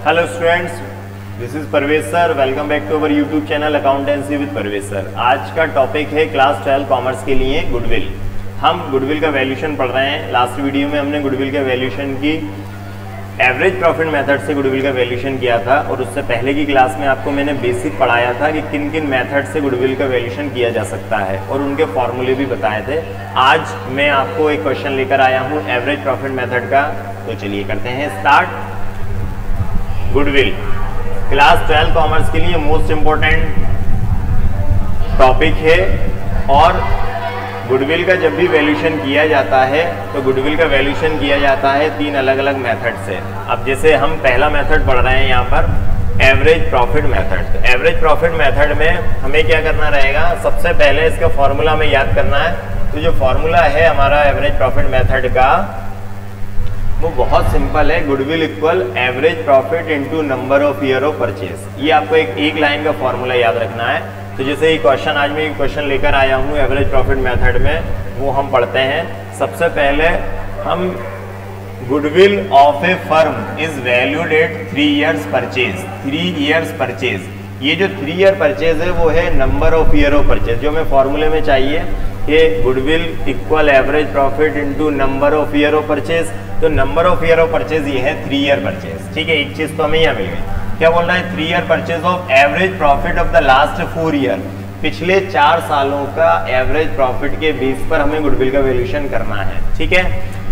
Hello students, this is Parvez sir. Welcome back to our YouTube channel accountancy with Parvez sir. आज का topic है class 12 commerce के लिए goodwill. हम गुडविल का वैल्यूएशन पढ़ रहे हैं। लास्ट वीडियो में हमने गुडविल का वैल्यूएशन की एवरेज प्रॉफिट मेथड से गुडविल का वैल्यूएशन किया था, और उससे पहले की क्लास में आपको मैंने बेसिक पढ़ाया था कि किन किन मेथड से गुडविल का वैल्यूएशन किया जा सकता है, और उनके फॉर्मूले भी बताए थे। आज मैं आपको एक क्वेश्चन लेकर आया हूँ एवरेज प्रॉफिट मेथड का। तो चलिए करते हैं स्टार्ट। गुडविल क्लास 12 कॉमर्स के लिए मोस्ट इम्पोर्टेंट टॉपिक है, और गुडविल का जब भी वैल्यूएशन किया जाता है तो गुडविल का वैल्यूएशन किया जाता है 3 अलग अलग मेथड से। अब जैसे हम पहला मेथड पढ़ रहे हैं यहाँ पर एवरेज प्रॉफिट मेथड। तो एवरेज प्रॉफिट मेथड में हमें क्या करना रहेगा, सबसे पहले इसका फॉर्मूला हमें याद करना है। तो जो फॉर्मूला है हमारा एवरेज प्रॉफिट मेथड का, वो बहुत सिंपल है। Goodwill equal average profit into number of year of purchase. ये आपको एक लाइन का फॉर्मूला याद रखना है। तो जैसे ये क्वेश्चन, आज मैं एक क्वेश्चन लेकर आया हूँ एवरेज प्रॉफिट मेथड में, वो हम पढ़ते हैं। सबसे पहले हम goodwill of a firm is valued at 3 years purchase. 3 years purchase, ये जो 3 year परचेज है वो है number of year of purchase. जो हमें फॉर्मूले में चाहिए कि goodwill equal average profit into number of year of purchase. तो number of year of purchase ये है 3 year परचेज। ठीक है, एक चीज तो हमें यहाँ मिल गई। क्या बोल रहा है, 3 year purchase of average profit of the last 4 year। पिछले 4 सालों का एवरेज प्रॉफिट के बेस पर हमें गुडविल का वैल्यूएशन करना है। ठीक है,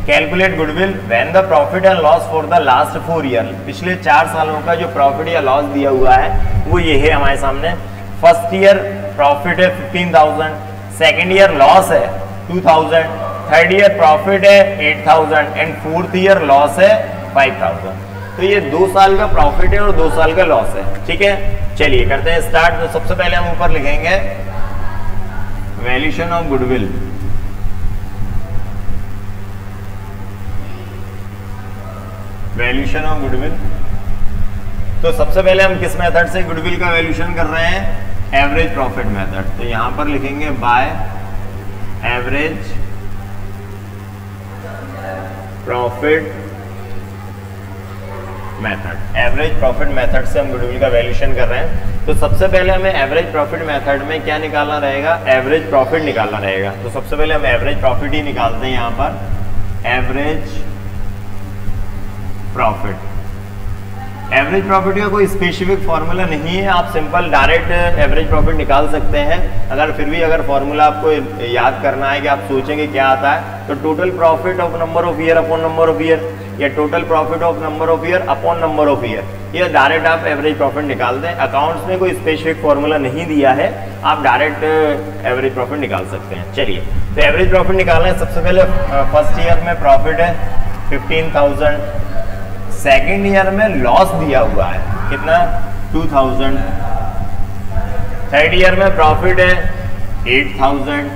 calculate goodwill when the profit and loss for the last 4 year। पिछले 4 सालों का जो प्रॉफिट या लॉस दिया हुआ है वो ये है हमारे सामने। फर्स्ट ईयर प्रॉफिट है 15,000, सेकेंड ईयर लॉस है 2,000, थर्ड ईयर प्रॉफिट है 8,000 एंड फोर्थ ईयर लॉस है 5,000। तो ये 2 साल का प्रॉफिट है और 2 साल का लॉस है। ठीक है, चलिए करते हैं स्टार्ट। तो सबसे पहले हम ऊपर लिखेंगे valuation of goodwill. Valuation of goodwill. तो सबसे पहले हम किस मेथड से गुडविल का वैल्यूएशन कर रहे हैं, एवरेज प्रॉफिट मेथड। तो यहां पर लिखेंगे by average profit method. Average profit method से हम गुडविल का वैल्यूएशन कर रहे हैं। तो सबसे पहले हमें एवरेज प्रॉफिट मेथड में क्या निकालना रहेगा, एवरेज प्रॉफिट निकालना रहेगा। तो सबसे पहले हम एवरेज प्रॉफिट ही निकालते हैं यहाँ पर। एवरेज प्रॉफिट, एवरेज प्रॉफिट का कोई स्पेसिफिक फॉर्मूला नहीं है, आप सिंपल डायरेक्ट एवरेज प्रॉफिट निकाल सकते हैं। अगर फिर भी अगर फॉर्मूला आपको याद करना है कि आप सोचेंगे क्या आता है, तो total profit of number of year upon number of year, या total profit of number of year upon number of year, ये डायरेक्ट आप एवरेज प्रॉफिट निकाल दें। अकाउंट्स में कोई स्पेसिफिक फॉर्मूला नहीं दिया है, आप डायरेक्ट एवरेज प्रॉफिट निकाल सकते हैं। चलिए, तो एवरेज प्रॉफिट निकालना है। सबसे पहले फर्स्ट ईयर में प्रॉफिट है 15,000, सेकेंड ईयर में लॉस दिया हुआ है कितना, 2,000, थर्ड ईयर में प्रॉफिट है 8,000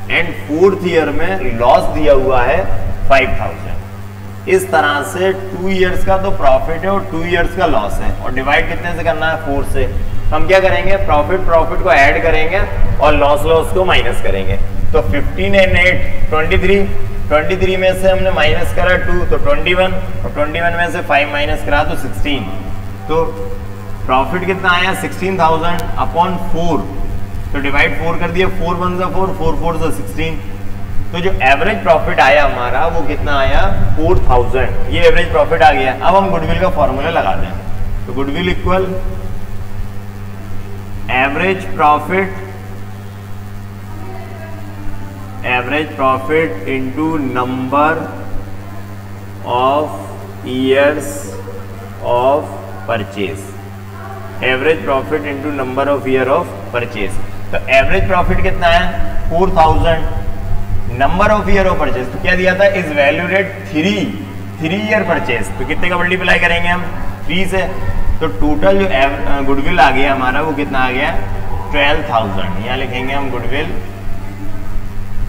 एंड फोर्थ ईयर में लॉस दिया हुआ है 5,000। इस तरह से 2 years का तो प्रॉफिट है और 2 years का लॉस है, और डिवाइड कितने से करना है, 4 से। हम क्या करेंगे, प्रॉफिट को ऐड करेंगे और लॉस को माइनस करेंगे। तो 15 एंड 8 23 में से हमने माइनस करा 2 तो 21, और 21 में से 5 माइनस करा तो 16। तो प्रॉफिट कितना आया 16,000 अपॉन 4। तो डिवाइड 4 कर दिया, 4 1 से 4, 4 4 से 16। तो जो एवरेज प्रॉफिट आया हमारा वो कितना आया, 4,000। ये एवरेज प्रॉफिट आ गया। अब हम गुडविल का फॉर्मूला लगा दें। तो goodwill equal average profit into number of years of purchase. Average profit into number of year of purchase. तो एवरेज प्रॉफिट कितना है 4,000, number of year of purchase तो क्या दिया था, is valued at 3 year purchase. तो कितने का मल्टीप्लाई करेंगे हम, 3 से। तो टोटल जो गुडविल आ गया हमारा वो कितना आ गया, 12,000। यहाँ लिखेंगे हम गुडविल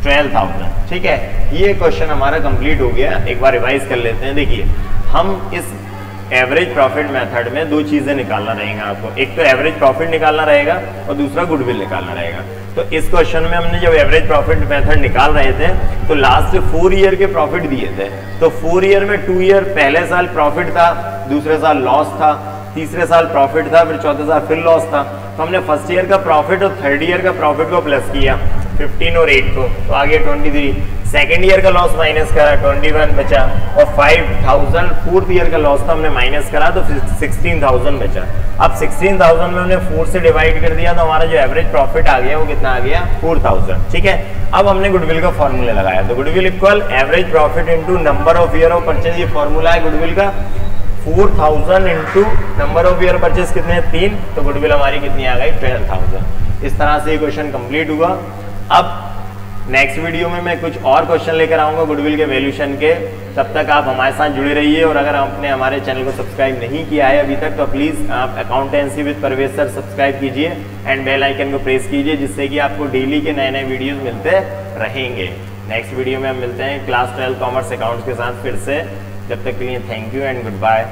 12,000। ठीक है, ये क्वेश्चन हमारा कंप्लीट हो गया। एक बार रिवाइज कर लेते हैं। देखिए, हम इस एवरेज प्रॉफिट मेथड में दो चीजें निकालना रहेगा आपको, एक तो एवरेज प्रॉफिट निकालना रहेगा और दूसरा गुडविल निकालना रहेगा। तो इस क्वेश्चन में हमने जब एवरेज प्रॉफिट मेथड निकाल रहे थे तो लास्ट 4 ईयर के प्रॉफिट दिए थे। तो 4 ईयर में 2 ईयर पहले साल प्रॉफिट था, दूसरे साल लॉस था, तीसरे साल प्रॉफिट था, फिर चौथे साल फिर लॉस था। तो हमने फर्स्ट ईयर का प्रॉफिट और थर्ड ईयर का प्रॉफिट को प्लस किया 15 और 8 को, तो आ गया 23। सेकेंड ईयर का लॉस माइनस करा 21 बचा, और 5000 फोर्थ ईयर का लॉस था हमने माइनस करा तो 16000 बचा। अब 16000 में हमने 4 से डिवाइड कर दिया तो हमारा जो एवरेज प्रॉफिट आ गया वो कितना आ गया 4000। ठीक है, अब हमने गुडविल का फॉर्मूला लगाया, तो goodwill equal average profit into number of year of purchase. ये फॉर्मूला है गुडविल का, 4000 into number of year purchase कितने 3, तो गुडविल हमारी कितनी आ गई 12000। इस तरह से ये क्वेश्चन कंप्लीट हुआ। अब नेक्स्ट वीडियो में मैं कुछ और क्वेश्चन लेकर आऊंगा गुडविल के वैल्यूएशन के। तब तक आप हमारे साथ जुड़े रहिए, और अगर आपने हमारे चैनल को सब्सक्राइब नहीं किया है अभी तक तो प्लीज़ आप accountancy with Parvez sir subscribe कीजिए एंड बेल आइकन को प्रेस कीजिए, जिससे कि आपको डेली के नए नए वीडियोस मिलते रहेंगे। नेक्स्ट वीडियो में हम मिलते हैं क्लास 12 कॉमर्स अकाउंट्स के साथ फिर से। जब तक के लिए thank you and good bye.